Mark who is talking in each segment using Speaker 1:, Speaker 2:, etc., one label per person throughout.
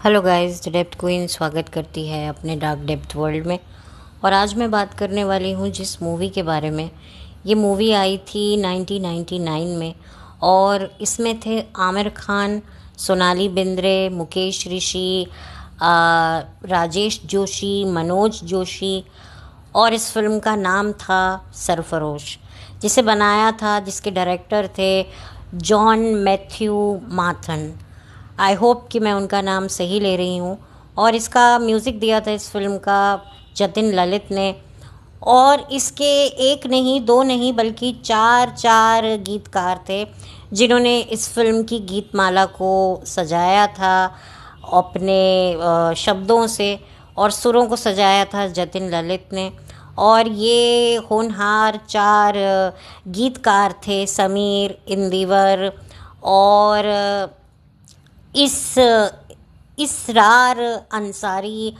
Speaker 1: Hello guys, depth queen स्वागत करती है अपने डार्क डेप्थ वर्ल्ड में। और आज मैं बात करने वाली हूँ जिस मूवी के बारे में। ये मूवी आई थी 1999 में और इसमें थे आमिर खान, सोनाली बिंद्रे, मुकेश ऋषि, राजेश जोशी, मनोज जोशी। और इस फिल्म का नाम था सरफरोश, जिसे बनाया था, जिसके डायरेक्टर थे John Matthew Mathan. I hope कि मैं उनका नाम सही ले रही हूँ। और इसका म्यूज़िक दिया था इस फिल्म का जतिन ललित ने। और इसके एक नहीं, दो नहीं, बल्कि चार चार गीतकार थे जिन्होंने इस फिल्म की गीतमाला को सजाया था अपने शब्दों से, और सुरों को सजाया था जतिन ललित ने। और ये होनहार चार गीतकार थे समीर, इंदिवर और इस इसरार अंसारी,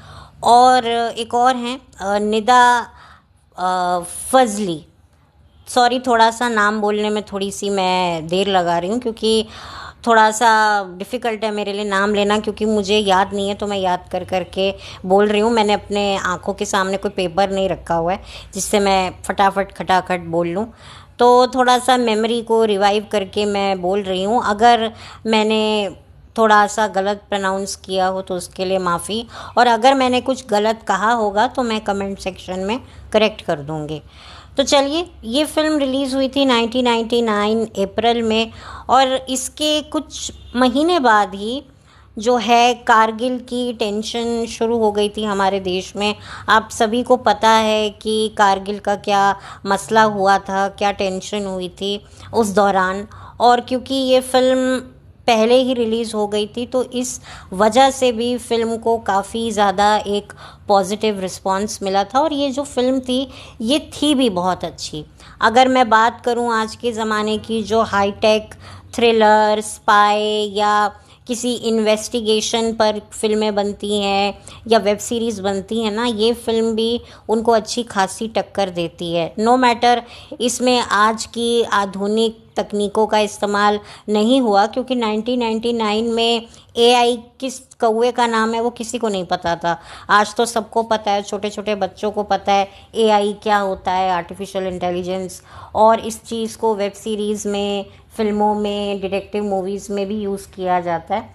Speaker 1: और एक और हैं निदा फजली। सॉरी, थोड़ा सा नाम बोलने में थोड़ी सी मैं देर लगा रही हूँ क्योंकि थोड़ा सा डिफ़िकल्ट है मेरे लिए नाम लेना, क्योंकि मुझे याद नहीं है तो मैं याद कर करके बोल रही हूँ। मैंने अपने आँखों के सामने कोई पेपर नहीं रखा हुआ है जिससे मैं फटाफट खटाखट बोल लूँ, तो थोड़ा सा मेमोरी को रिवाइव करके मैं बोल रही हूँ। अगर मैंने थोड़ा सा गलत प्रोनाउंस किया हो तो उसके लिए माफ़ी, और अगर मैंने कुछ गलत कहा होगा तो मैं कमेंट सेक्शन में करेक्ट कर दूँगी। तो चलिए, ये फ़िल्म रिलीज़ हुई थी 1999 अप्रैल में, और इसके कुछ महीने बाद ही जो है कारगिल की टेंशन शुरू हो गई थी हमारे देश में। आप सभी को पता है कि कारगिल का क्या मसला हुआ था, क्या टेंशन हुई थी उस दौरान। और क्योंकि ये फ़िल्म पहले ही रिलीज़ हो गई थी तो इस वजह से भी फ़िल्म को काफ़ी ज़्यादा एक पॉजिटिव रिस्पांस मिला था। और ये जो फ़िल्म थी ये थी भी बहुत अच्छी। अगर मैं बात करूं आज के ज़माने की जो हाईटेक थ्रिलर, स्पाई या किसी इन्वेस्टिगेशन पर फिल्में बनती हैं या वेब सीरीज़ बनती हैं ना, ये फ़िल्म भी उनको अच्छी खासी टक्कर देती है। नो मैटर इसमें आज की आधुनिक तकनीकों का इस्तेमाल नहीं हुआ, क्योंकि 1999 में एआई किस कौवे का नाम है वो किसी को नहीं पता था। आज तो सबको पता है, छोटे छोटे बच्चों को पता है एआई क्या होता है, आर्टिफिशियल इंटेलिजेंस। और इस चीज़ को वेब सीरीज़ में, फिल्मों में, डिटेक्टिव मूवीज़ में भी यूज़ किया जाता है।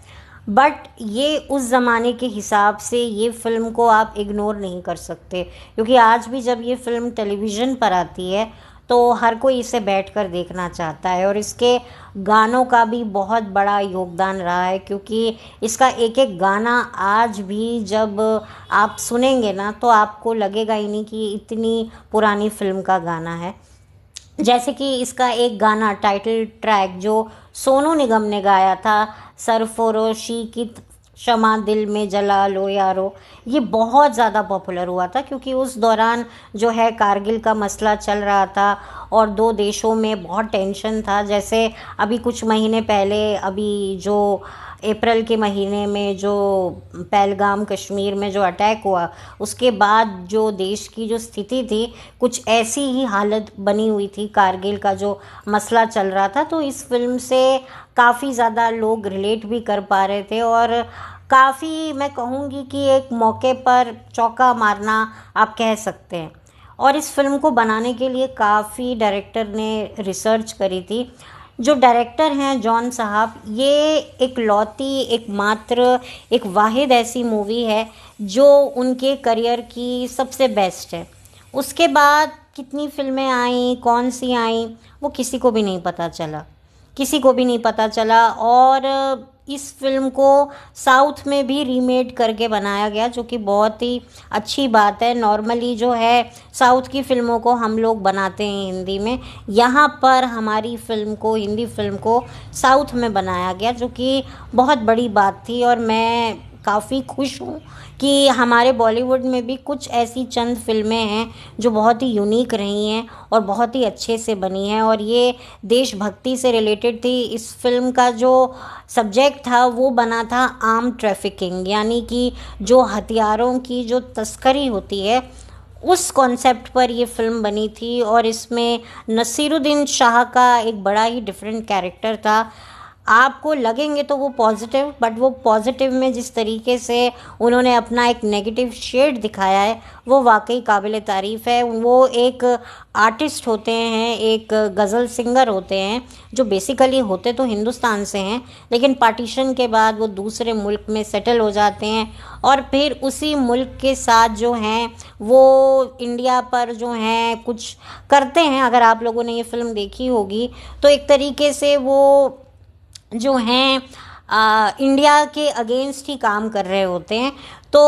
Speaker 1: बट ये उस ज़माने के हिसाब से ये फ़िल्म को आप इग्नोर नहीं कर सकते, क्योंकि आज भी जब ये फ़िल्म टेलीविज़न पर आती है तो हर कोई इसे बैठकर देखना चाहता है। और इसके गानों का भी बहुत बड़ा योगदान रहा है, क्योंकि इसका एक एक गाना आज भी जब आप सुनेंगे ना तो आपको लगेगा ही नहीं कि इतनी पुरानी फिल्म का गाना है। जैसे कि इसका एक गाना, टाइटल ट्रैक जो सोनू निगम ने गाया था, सरफरोशी की शमा दिल में जला लो यारो, ये बहुत ज़्यादा पॉपुलर हुआ था क्योंकि उस दौरान जो है कारगिल का मसला चल रहा था और दो देशों में बहुत टेंशन था। जैसे अभी कुछ महीने पहले, अभी जो अप्रैल के महीने में जो पहलगाम कश्मीर में जो अटैक हुआ, उसके बाद जो देश की जो स्थिति थी कुछ ऐसी ही हालत बनी हुई थी। कारगिल का जो मसला चल रहा था, तो इस फिल्म से काफ़ी ज़्यादा लोग रिलेट भी कर पा रहे थे। और काफ़ी, मैं कहूँगी कि एक मौके पर चौका मारना आप कह सकते हैं। और इस फिल्म को बनाने के लिए काफ़ी डायरेक्टर ने रिसर्च करी थी। जो डायरेक्टर हैं जॉन साहब, ये एक लौती, एकमात्र, एक वाहिद ऐसी मूवी है जो उनके करियर की सबसे बेस्ट है। उसके बाद कितनी फिल्में आईं, कौन सी आईं, वो किसी को भी नहीं पता चला, किसी को भी नहीं पता चला। और इस फिल्म को साउथ में भी रीमेड करके बनाया गया, जो कि बहुत ही अच्छी बात है। नॉर्मली जो है साउथ की फ़िल्मों को हम लोग बनाते हैं हिंदी में, यहाँ पर हमारी फ़िल्म को, हिंदी फ़िल्म को साउथ में बनाया गया, जो कि बहुत बड़ी बात थी। और मैं काफ़ी खुश हूँ कि हमारे बॉलीवुड में भी कुछ ऐसी चंद फिल्में हैं जो बहुत ही यूनिक रही हैं और बहुत ही अच्छे से बनी हैं। और ये देशभक्ति से रिलेटेड थी। इस फिल्म का जो सब्जेक्ट था वो बना था आर्म ट्रैफिकिंग, यानी कि जो हथियारों की जो तस्करी होती है, उस कॉन्सेप्ट पर ये फिल्म बनी थी। और इसमें नसीरुद्दीन शाह का एक बड़ा ही डिफरेंट कैरेक्टर था। आपको लगेंगे तो वो पॉजिटिव, बट वो पॉजिटिव में जिस तरीके से उन्होंने अपना एक नेगेटिव शेड दिखाया है वो वाकई काबिल तारीफ़ है। वो एक आर्टिस्ट होते हैं, एक गज़ल सिंगर होते हैं, जो बेसिकली होते तो हिंदुस्तान से हैं, लेकिन पार्टीशन के बाद वो दूसरे मुल्क में सेटल हो जाते हैं और फिर उसी मुल्क के साथ जो हैं वो इंडिया पर जो हैं कुछ करते हैं। अगर आप लोगों ने ये फ़िल्म देखी होगी तो एक तरीके से वो जो हैं इंडिया के अगेंस्ट ही काम कर रहे होते हैं। तो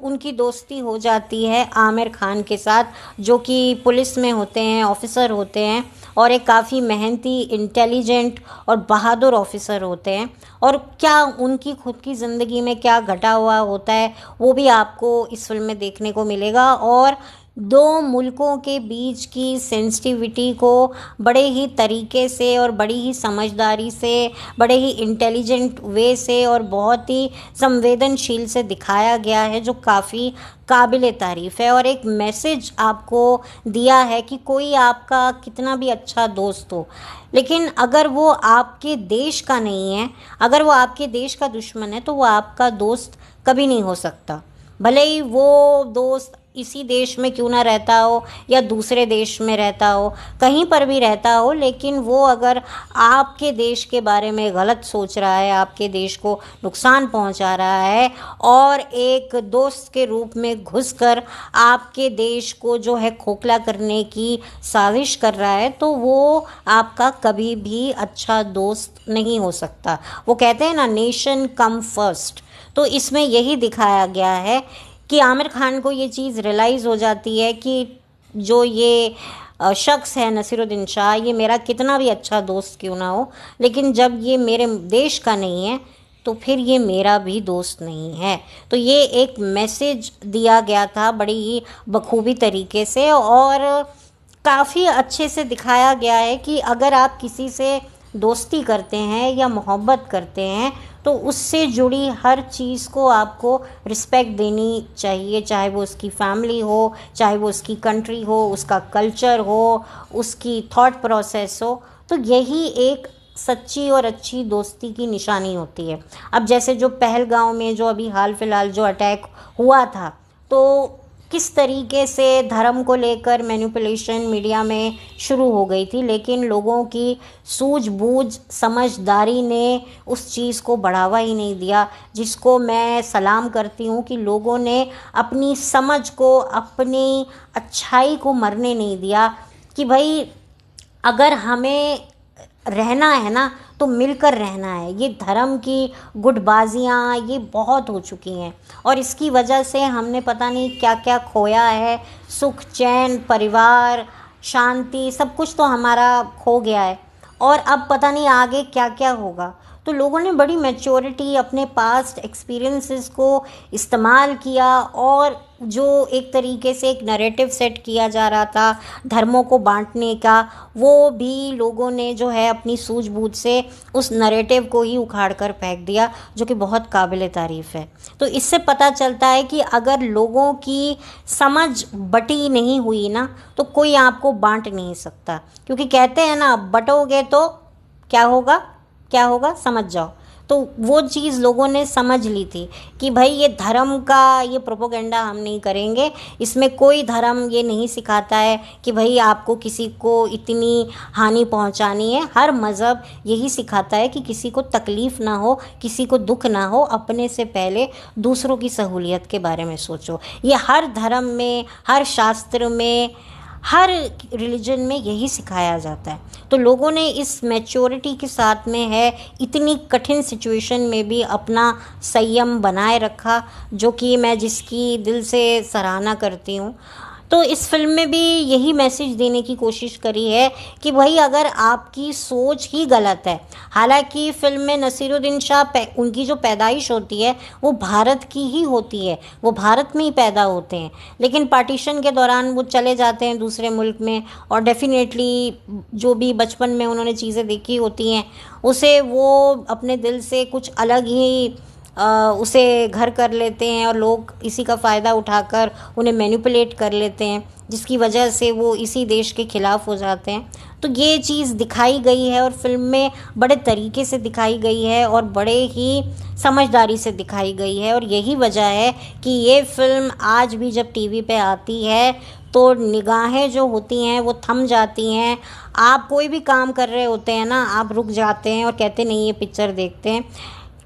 Speaker 1: उनकी दोस्ती हो जाती है आमिर खान के साथ, जो कि पुलिस में होते हैं, ऑफिसर होते हैं और एक काफ़ी मेहनती, इंटेलिजेंट और बहादुर ऑफिसर होते हैं। और क्या उनकी खुद की ज़िंदगी में क्या घटा हुआ होता है वो भी आपको इस फिल्म में देखने को मिलेगा। और दो मुल्कों के बीच की सेंसिटिविटी को बड़े ही तरीके से और बड़ी ही समझदारी से, बड़े ही इंटेलिजेंट वे से और बहुत ही संवेदनशील से दिखाया गया है, जो काफ़ी काबिल तारीफ़ है। और एक मैसेज आपको दिया है कि कोई आपका कितना भी अच्छा दोस्त हो, लेकिन अगर वो आपके देश का नहीं है, अगर वो आपके देश का दुश्मन है, तो वो आपका दोस्त कभी नहीं हो सकता। भले ही वो दोस्त इसी देश में क्यों ना रहता हो या दूसरे देश में रहता हो, कहीं पर भी रहता हो, लेकिन वो अगर आपके देश के बारे में गलत सोच रहा है, आपके देश को नुकसान पहुंचा रहा है और एक दोस्त के रूप में घुसकर आपके देश को जो है खोखला करने की साजिश कर रहा है, तो वो आपका कभी भी अच्छा दोस्त नहीं हो सकता। वो कहते हैं ना, नेशन कम फर्स्ट। तो इसमें यही दिखाया गया है कि आमिर खान को ये चीज़ रियलाइज़ हो जाती है कि जो ये शख्स है नसीरुद्दीन शाह, ये मेरा कितना भी अच्छा दोस्त क्यों ना हो, लेकिन जब ये मेरे देश का नहीं है तो फिर ये मेरा भी दोस्त नहीं है। तो ये एक मैसेज दिया गया था बड़ी ही बखूबी तरीके से और काफ़ी अच्छे से दिखाया गया है कि अगर आप किसी से दोस्ती करते हैं या मोहब्बत करते हैं तो उससे जुड़ी हर चीज़ को आपको रिस्पेक्ट देनी चाहिए, चाहे वो उसकी फैमिली हो, चाहे वो उसकी कंट्री हो, उसका कल्चर हो, उसकी थॉट प्रोसेस हो। तो यही एक सच्ची और अच्छी दोस्ती की निशानी होती है। अब जैसे जो पहलगाँव में जो अभी हाल फिलहाल जो अटैक हुआ था, तो किस तरीके से धर्म को लेकर मैनिपुलेशन मीडिया में शुरू हो गई थी, लेकिन लोगों की सूझबूझ समझदारी ने उस चीज़ को बढ़ावा ही नहीं दिया, जिसको मैं सलाम करती हूँ कि लोगों ने अपनी समझ को, अपनी अच्छाई को मरने नहीं दिया कि भाई अगर हमें रहना है ना तो मिलकर रहना है। ये धर्म की गुटबाजियाँ ये बहुत हो चुकी हैं और इसकी वजह से हमने पता नहीं क्या क्या खोया है। सुख, चैन, परिवार, शांति, सब कुछ तो हमारा खो गया है और अब पता नहीं आगे क्या क्या होगा। तो लोगों ने बड़ी मैच्योरिटी, अपने पास्ट एक्सपीरियंसेस को इस्तेमाल किया और जो एक तरीके से एक नैरेटिव सेट किया जा रहा था धर्मों को बांटने का, वो भी लोगों ने जो है अपनी सूझबूझ से उस नैरेटिव को ही उखाड़ कर फेंक दिया, जो कि बहुत काबिल तारीफ़ है। तो इससे पता चलता है कि अगर लोगों की समझ बटी नहीं हुई ना तो कोई आपको बांट नहीं सकता, क्योंकि कहते हैं ना, बटोगे तो क्या होगा, क्या होगा समझ जाओ। तो वो चीज़ लोगों ने समझ ली थी कि भाई ये धर्म का ये प्रोपोगंडा हम नहीं करेंगे, इसमें कोई धर्म ये नहीं सिखाता है कि भाई आपको किसी को इतनी हानि पहुंचानी है। हर मज़हब यही सिखाता है कि किसी को तकलीफ़ ना हो, किसी को दुख ना हो, अपने से पहले दूसरों की सहूलियत के बारे में सोचो। ये हर धर्म में, हर शास्त्र में, हर रिलीजन में यही सिखाया जाता है। तो लोगों ने इस मैच्योरिटी के साथ में है इतनी कठिन सिचुएशन में भी अपना संयम बनाए रखा, जो कि मैं जिसकी दिल से सराहना करती हूँ। तो इस फिल्म में भी यही मैसेज देने की कोशिश करी है कि भाई अगर आपकी सोच ही गलत है, हालांकि फिल्म में नसीरुद्दीन शाह उनकी जो पैदाइश होती है वो भारत की ही होती है, वो भारत में ही पैदा होते हैं, लेकिन पार्टीशन के दौरान वो चले जाते हैं दूसरे मुल्क में और डेफिनेटली जो भी बचपन में उन्होंने चीज़ें देखी होती हैं उसे वो अपने दिल से कुछ अलग ही उसे घर कर लेते हैं और लोग इसी का फ़ायदा उठाकर उन्हें मैनिपुलेट कर लेते हैं, जिसकी वजह से वो इसी देश के ख़िलाफ़ हो जाते हैं। तो ये चीज़ दिखाई गई है और फ़िल्म में बड़े तरीके से दिखाई गई है और बड़े ही समझदारी से दिखाई गई है। और यही वजह है कि ये फ़िल्म आज भी जब टीवी पे आती है तो निगाहें जो होती हैं वो थम जाती हैं। आप कोई भी काम कर रहे होते हैं ना, आप रुक जाते हैं और कहते नहीं ये पिक्चर देखते हैं।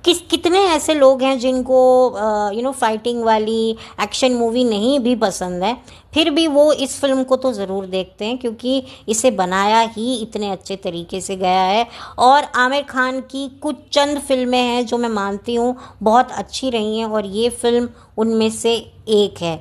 Speaker 1: कितने ऐसे लोग हैं जिनको फाइटिंग वाली एक्शन मूवी नहीं भी पसंद है, फिर भी वो इस फिल्म को तो ज़रूर देखते हैं क्योंकि इसे बनाया ही इतने अच्छे तरीके से गया है। और आमिर खान की कुछ चंद फिल्में हैं जो मैं मानती हूँ बहुत अच्छी रही हैं और ये फिल्म उनमें से एक है।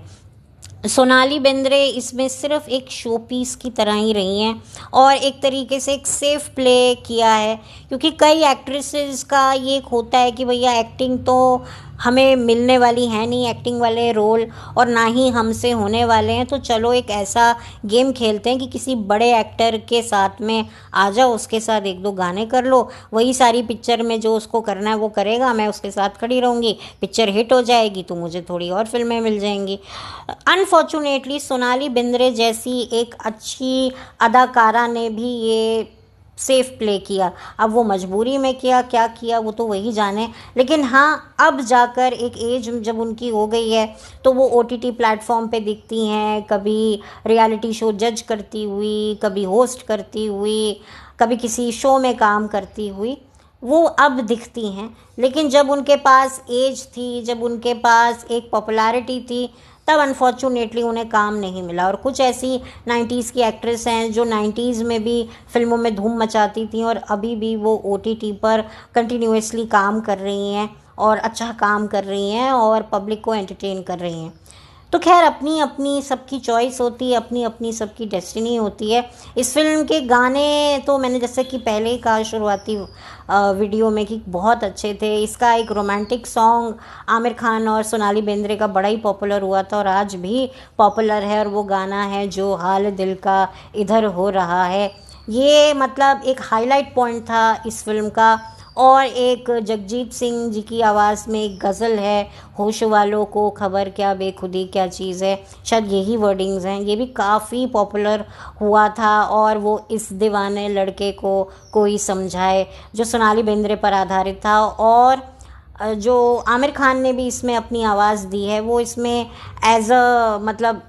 Speaker 1: सोनाली बेंद्रे इसमें सिर्फ एक शो पीस की तरह ही रही हैं और एक तरीके से एक सेफ प्ले किया है, क्योंकि कई एक्ट्रेसेस का ये एक होता है कि भैया एक्टिंग तो हमें मिलने वाली है नहीं, एक्टिंग वाले रोल, और ना ही हमसे होने वाले हैं, तो चलो एक ऐसा गेम खेलते हैं कि किसी बड़े एक्टर के साथ में आ जाओ, उसके साथ एक दो गाने कर लो, वही सारी पिक्चर में जो उसको करना है वो करेगा, मैं उसके साथ खड़ी रहूँगी, पिक्चर हिट हो जाएगी तो मुझे थोड़ी और फिल्में मिल जाएंगी। अनफॉर्चुनेटली सोनाली बेंद्रे जैसी एक अच्छी अदाकारा ने भी ये सेफ प्ले किया। अब वो मजबूरी में किया, क्या किया वो तो वही जाने, लेकिन हाँ अब जाकर एक एज जब उनकी हो गई है तो वो OTT प्लेटफॉर्म पे दिखती हैं, कभी रियलिटी शो जज करती हुई, कभी होस्ट करती हुई, कभी किसी शो में काम करती हुई, वो अब दिखती हैं। लेकिन जब उनके पास एज थी, जब उनके पास एक पॉपुलैरिटी थी, तब अनफॉर्चुनेटली उन्हें काम नहीं मिला। और कुछ ऐसी 90s की एक्ट्रेस हैं जो 90s में भी फिल्मों में धूम मचाती थी और अभी भी वो OTT पर कंटिन्यूसली काम कर रही हैं और अच्छा काम कर रही हैं और पब्लिक को एंटरटेन कर रही हैं। तो खैर अपनी अपनी सबकी चॉइस होती है, अपनी अपनी सबकी डेस्टिनी होती है। इस फिल्म के गाने तो मैंने जैसे कि पहले ही कहा शुरुआती वीडियो में कि बहुत अच्छे थे। इसका एक रोमांटिक सॉन्ग आमिर खान और सोनाली बेंद्रे का बड़ा ही पॉपुलर हुआ था और आज भी पॉपुलर है, और वो गाना है जो हाल दिल का इधर हो रहा है। ये मतलब एक हाईलाइट पॉइंट था इस फिल्म का। और एक जगजीत सिंह जी की आवाज़ में एक गज़ल है, होश वालों को खबर क्या बेखुदी क्या चीज़ है, शायद यही वर्डिंग्स हैं, ये भी काफ़ी पॉपुलर हुआ था। और वो इस दीवाने लड़के को कोई समझाए, जो सोनाली बेंद्रे पर आधारित था। और जो आमिर खान ने भी इसमें अपनी आवाज़ दी है, वो इसमें एज अ मतलब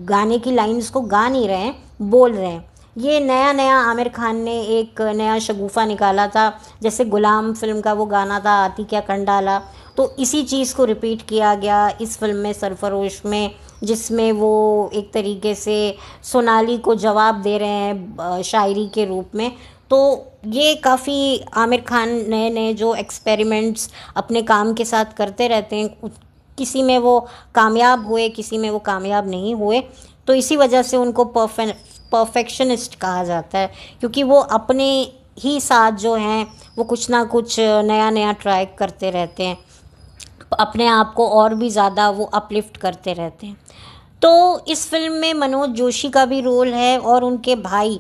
Speaker 1: गाने की लाइन्स को गा नहीं रहे हैं, बोल रहे हैं। ये नया नया आमिर खान ने एक नया शगुफ़ा निकाला था, जैसे गुलाम फिल्म का वो गाना था आती क्या कंडाला, तो इसी चीज़ को रिपीट किया गया इस फिल्म में सरफरोश में, जिसमें वो एक तरीके से सोनाली को जवाब दे रहे हैं शायरी के रूप में। तो ये काफ़ी आमिर खान नए नए जो एक्सपेरिमेंट्स अपने काम के साथ करते रहते हैं, किसी में वो कामयाब हुए, किसी में वो कामयाब नहीं हुए, तो इसी वजह से उनको परफेक्शनिस्ट कहा जाता है, क्योंकि वो अपने ही साथ जो हैं वो कुछ ना कुछ नया नया ट्राई करते रहते हैं, अपने आप को और भी ज़्यादा वो अपलिफ्ट करते रहते हैं। तो इस फिल्म में मनोज जोशी का भी रोल है और उनके भाई,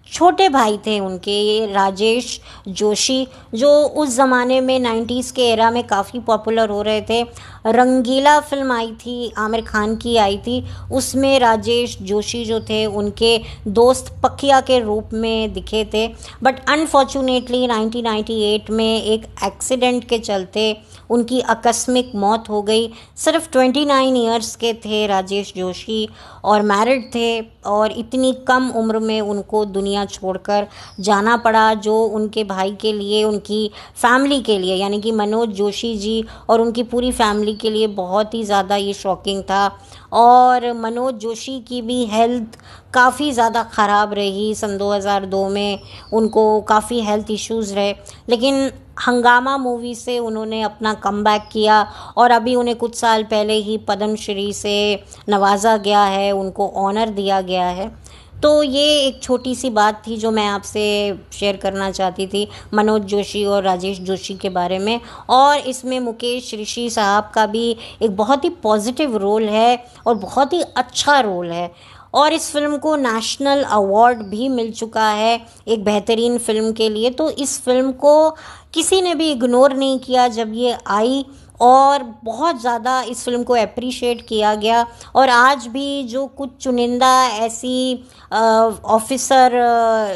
Speaker 1: छोटे भाई थे उनके, ये राजेश जोशी, जो उस ज़माने में 90s के एरा में काफ़ी पॉपुलर हो रहे थे। रंगीला फिल्म आई थी, आमिर खान की आई थी, उसमें राजेश जोशी जो थे उनके दोस्त पकिया के रूप में दिखे थे। बट अनफॉर्चुनेटली 1998 में एक एक्सीडेंट के चलते उनकी आकस्मिक मौत हो गई। सिर्फ 29 ईयर्स के थे राजेश जोशी और मैरिड थे, और इतनी कम उम्र में उनको दुनिया छोड़कर जाना पड़ा, जो उनके भाई के लिए, उनकी फैमिली के लिए, यानी कि मनोज जोशी जी और उनकी पूरी फैमिली के लिए बहुत ही ज़्यादा ये शॉकिंग था। और मनोज जोशी की भी हेल्थ काफ़ी ज़्यादा ख़राब रही। सन 2002 में उनको काफ़ी हेल्थ इश्यूज़ रहे, लेकिन हंगामा मूवी से उन्होंने अपना कमबैक किया और अभी उन्हें कुछ साल पहले ही पद्मश्री से नवाजा गया है, उनको ऑनर दिया गया है। तो ये एक छोटी सी बात थी जो मैं आपसे शेयर करना चाहती थी मनोज जोशी और राजेश जोशी के बारे में। और इसमें मुकेश ऋषि साहब का भी एक बहुत ही पॉजिटिव रोल है और बहुत ही अच्छा रोल है, और इस फिल्म को नेशनल अवार्ड भी मिल चुका है एक बेहतरीन फिल्म के लिए। तो इस फिल्म को किसी ने भी इग्नोर नहीं किया जब ये आई, और बहुत ज़्यादा इस फ़िल्म को अप्रिशिएट किया गया। और आज भी जो कुछ चुनिंदा ऐसी ऑफिसर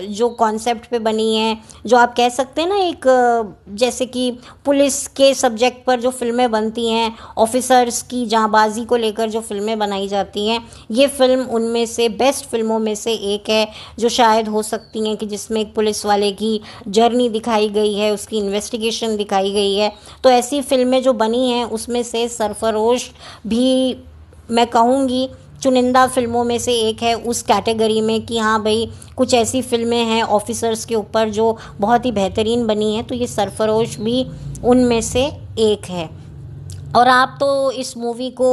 Speaker 1: जो कॉन्सेप्ट पे बनी है, जो आप कह सकते हैं ना एक जैसे कि पुलिस के सब्जेक्ट पर जो फ़िल्में बनती हैं, ऑफिसर्स की जांबाजी को लेकर जो फ़िल्में बनाई जाती हैं, ये फ़िल्म उनमें से बेस्ट फ़िल्मों में से एक है, जो शायद हो सकती हैं कि जिसमें एक पुलिस वाले की जर्नी दिखाई गई है, उसकी इन्वेस्टिगेशन दिखाई गई है। तो ऐसी फ़िल्में जो बनी हैं उसमें से सरफरोश भी मैं कहूँगी चुनिंदा फ़िल्मों में से एक है, उस कैटेगरी में कि हाँ भाई कुछ ऐसी फ़िल्में हैं ऑफिसर्स के ऊपर जो बहुत ही बेहतरीन बनी हैं, तो ये सरफरोश भी उनमें से एक है। और आप तो इस मूवी को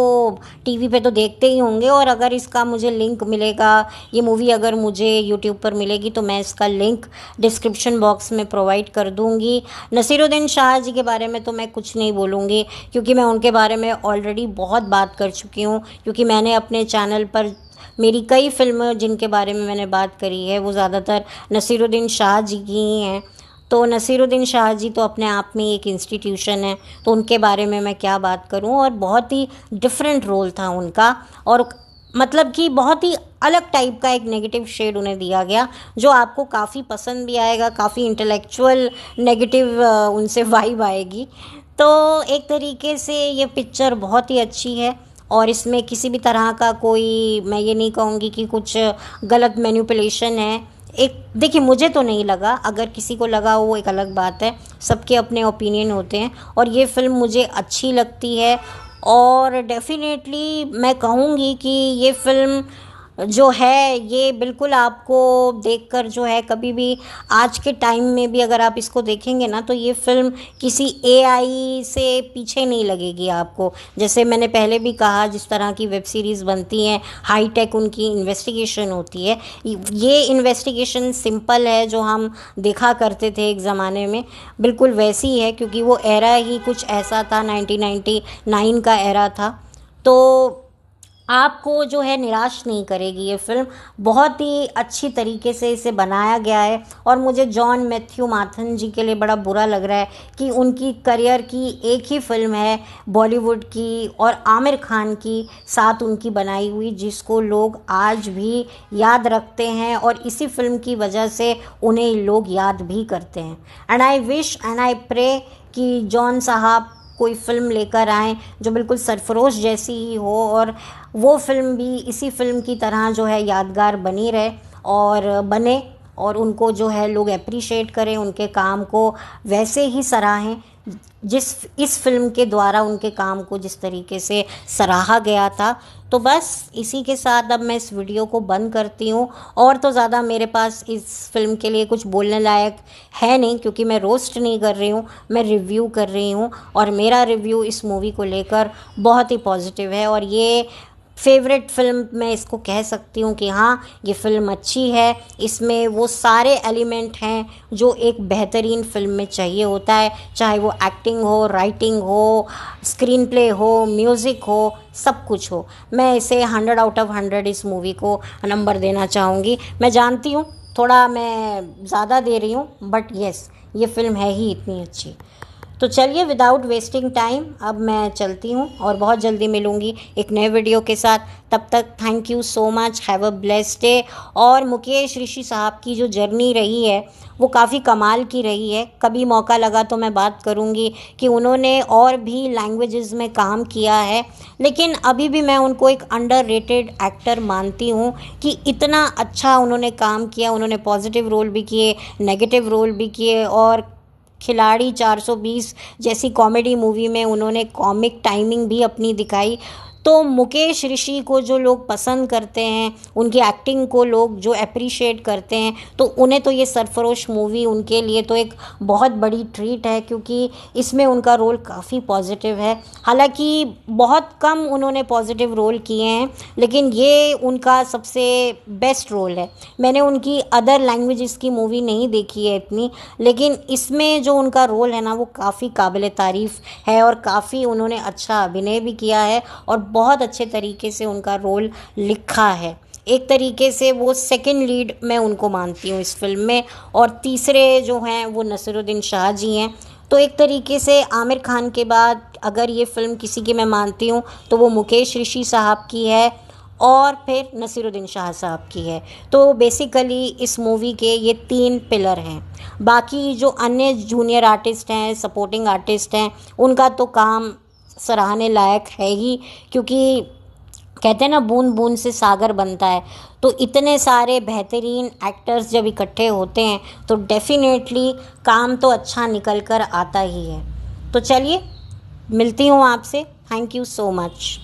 Speaker 1: टीवी पे तो देखते ही होंगे, और अगर इसका मुझे लिंक मिलेगा, ये मूवी अगर मुझे यूट्यूब पर मिलेगी तो मैं इसका लिंक डिस्क्रिप्शन बॉक्स में प्रोवाइड कर दूंगी। नसीरुद्दीन शाह जी के बारे में तो मैं कुछ नहीं बोलूँगी, क्योंकि मैं उनके बारे में ऑलरेडी बहुत बात कर चुकी हूँ, क्योंकि मैंने अपने चैनल पर मेरी कई फिल्म जिनके बारे में मैंने बात करी है वो ज़्यादातर नसीरुद्दीन शाह जी की ही हैं। तो नसीरुद्दीन शाह जी तो अपने आप में एक इंस्टीट्यूशन है, तो उनके बारे में मैं क्या बात करूं। और बहुत ही डिफरेंट रोल था उनका, और मतलब कि बहुत ही अलग टाइप का एक नेगेटिव शेड उन्हें दिया गया, जो आपको काफ़ी पसंद भी आएगा, काफ़ी इंटेलेक्चुअल नेगेटिव उनसे वाइब आएगी। तो एक तरीके से ये पिक्चर बहुत ही अच्छी है, और इसमें किसी भी तरह का कोई, मैं ये नहीं कहूँगी कि कुछ गलत मैनिपुलेशन है। एक देखिए, मुझे तो नहीं लगा, अगर किसी को लगा वो एक अलग बात है, सबके अपने ओपिनियन होते हैं। और ये फ़िल्म मुझे अच्छी लगती है, और डेफिनेटली मैं कहूँगी कि ये फ़िल्म जो है ये बिल्कुल आपको देखकर जो है कभी भी आज के टाइम में भी अगर आप इसको देखेंगे ना, तो ये फ़िल्म किसी एआई से पीछे नहीं लगेगी आपको। जैसे मैंने पहले भी कहा, जिस तरह की वेब सीरीज़ बनती हैं, हाई टेक उनकी इन्वेस्टिगेशन होती है, ये इन्वेस्टिगेशन सिंपल है जो हम देखा करते थे एक ज़माने में, बिल्कुल वैसी है, क्योंकि वो एरा ही कुछ ऐसा था, 1999 का एरा था। तो आपको जो है निराश नहीं करेगी ये फ़िल्म, बहुत ही अच्छी तरीके से इसे बनाया गया है। और मुझे जॉन मैथ्यू माथन जी के लिए बड़ा बुरा लग रहा है कि उनकी करियर की एक ही फ़िल्म है बॉलीवुड की और आमिर खान की साथ उनकी बनाई हुई, जिसको लोग आज भी याद रखते हैं, और इसी फ़िल्म की वजह से उन्हें लोग याद भी करते हैं। And I wish and I pray कि जॉन साहब कोई फ़िल्म लेकर आएँ जो बिल्कुल सरफरोश जैसी ही हो, और वो फ़िल्म भी इसी फ़िल्म की तरह जो है यादगार बनी रहे और बने, और उनको जो है लोग अप्रिशिएट करें, उनके काम को वैसे ही सराहें जिस इस फ़िल्म के द्वारा उनके काम को जिस तरीके से सराहा गया था। तो बस इसी के साथ अब मैं इस वीडियो को बंद करती हूँ, और तो ज़्यादा मेरे पास इस फ़िल्म के लिए कुछ बोलने लायक है नहीं, क्योंकि मैं रोस्ट नहीं कर रही हूँ, मैं रिव्यू कर रही हूँ, और मेरा रिव्यू इस मूवी को लेकर बहुत ही पॉजिटिव है। और ये फेवरेट फ़िल्म मैं इसको कह सकती हूँ कि हाँ, ये फ़िल्म अच्छी है, इसमें वो सारे एलिमेंट हैं जो एक बेहतरीन फ़िल्म में चाहिए होता है, चाहे वो एक्टिंग हो, राइटिंग हो, स्क्रीन प्ले हो, म्यूज़िक हो, सब कुछ हो। मैं इसे 100 आउट ऑफ 100 इस मूवी को नंबर देना चाहूँगी। मैं जानती हूँ थोड़ा मैं ज़्यादा दे रही हूँ, बट येस, ये फ़िल्म है ही इतनी अच्छी। तो चलिए, विदाउट वेस्टिंग टाइम अब मैं चलती हूँ, और बहुत जल्दी मिलूँगी एक नए वीडियो के साथ। तब तक thank you so much, have a blessed day. और मुकेश ऋषि साहब की जो जर्नी रही है वो काफ़ी कमाल की रही है। कभी मौका लगा तो मैं बात करूँगी कि उन्होंने और भी लैंग्वेजेस में काम किया है, लेकिन अभी भी मैं उनको एक अंडररेटेड एक्टर मानती हूँ कि इतना अच्छा उन्होंने काम किया। उन्होंने पॉजिटिव रोल भी किए, नेगेटिव रोल भी किए, और खिलाड़ी 420 जैसी कॉमेडी मूवी में उन्होंने कॉमिक टाइमिंग भी अपनी दिखाई। तो मुकेश ऋषि को जो लोग पसंद करते हैं, उनकी एक्टिंग को लोग जो अप्रिशिएट करते हैं, तो उन्हें तो ये सरफरोश मूवी उनके लिए तो एक बहुत बड़ी ट्रीट है, क्योंकि इसमें उनका रोल काफ़ी पॉजिटिव है। हालांकि बहुत कम उन्होंने पॉजिटिव रोल किए हैं, लेकिन ये उनका सबसे बेस्ट रोल है। मैंने उनकी अदर लैंग्वेजेस की मूवी नहीं देखी है इतनी, लेकिन इसमें जो उनका रोल है ना वो काफ़ी काबिल तारीफ़ है, और काफ़ी उन्होंने अच्छा अभिनय भी किया है, और बहुत अच्छे तरीके से उनका रोल लिखा है। एक तरीके से वो सेकंड लीड मैं उनको मानती हूँ इस फिल्म में, और तीसरे जो हैं वो नसीरुद्दीन शाह जी हैं। तो एक तरीके से आमिर खान के बाद अगर ये फ़िल्म किसी की मैं मानती हूँ तो वो मुकेश ऋषि साहब की है और फिर नसीरुद्दीन शाह साहब की है। तो बेसिकली इस मूवी के ये 3 पिलर हैं। बाकी जो अन्य जूनियर आर्टिस्ट हैं, सपोर्टिंग आर्टिस्ट हैं, उनका तो काम सराहने लायक है ही, क्योंकि कहते हैं ना बूंद बूंद से सागर बनता है। तो इतने सारे बेहतरीन एक्टर्स जब इकट्ठे होते हैं तो डेफिनेटली काम तो अच्छा निकल कर आता ही है। तो चलिए, मिलती हूँ आपसे। Thank you so much.